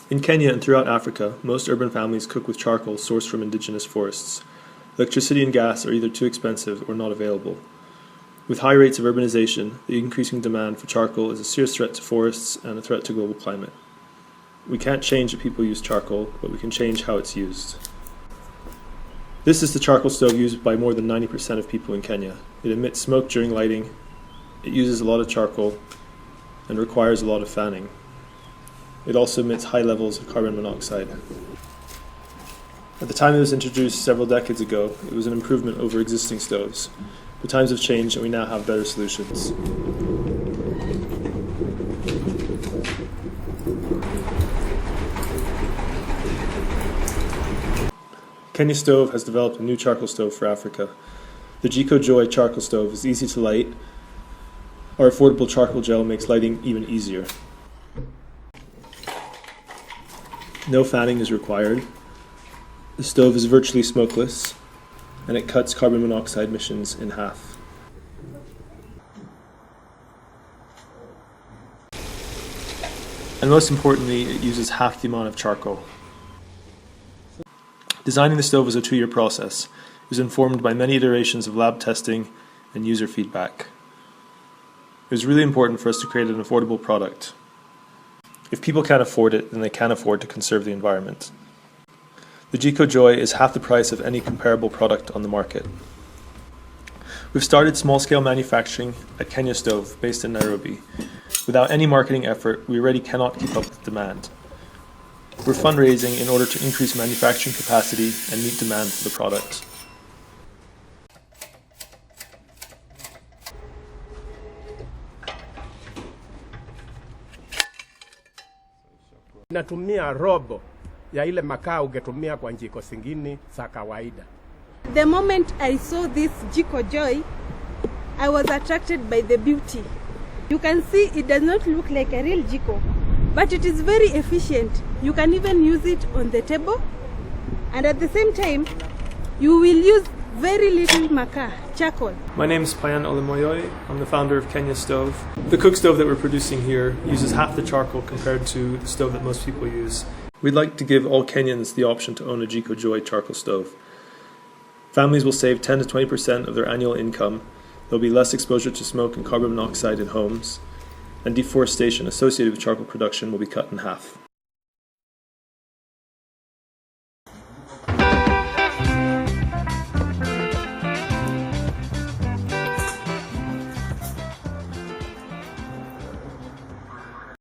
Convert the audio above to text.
In Kenya and throughout Africa, most urban families cook with charcoal sourced from indigenous forests. Electricity and gas are either too expensive or not available. With high rates of urbanization, the increasing demand for charcoal is a serious threat to forests and a threat to global climate. We can't change that people use charcoal, but we can change how it's used. This is the charcoal stove used by more than 90% of people in Kenya. It emits smoke during lighting, it uses a lot of charcoal, and requires a lot of fanning. It also emits high levels of carbon monoxide. At the time it was introduced several decades ago, it was an improvement over existing stoves. But times have changed and we now have better solutions. Kenya Stove has developed a new charcoal stove for Africa. The Jiko.Joy charcoal stove is easy to light. Our affordable charcoal gel makes lighting even easier. No fanning is required. The stove is virtually smokeless, and it cuts carbon monoxide emissions in half. And most importantly, it uses half the amount of charcoal. Designing the stove was a 2-year process. It was informed by many iterations of lab testing and user feedback. It was really important for us to create an affordable product. If people can't afford it, then they can't afford to conserve the environment. The Jiko.Joy is half the price of any comparable product on the market. We've started small-scale manufacturing at Kenya Stove, based in Nairobi. Without any marketing effort, we already cannot keep up with demand. We're fundraising in order to increase manufacturing capacity and meet demand for the product. Natumia robo ya ile makaa ungetumia kwa jiko zingine za kawaida. The moment I saw this Jiko.Joy, I was attracted by the beauty. You can see it does not look like a real Jiko, but it is very efficient. You can even use it on the table, and at the same time, you will use very little makaa, charcoal. My name is ole-MoiYoi. I'm the founder of Kenya Stove. The cook stove that we're producing here uses half the charcoal compared to the stove that most people use. We'd like to give all Kenyans the option to own a Jiko.Joy charcoal stove. Families will save 10 to 20% of their annual income. There'll be less exposure to smoke and carbon monoxide in homes, and deforestation associated with charcoal production will be cut in half.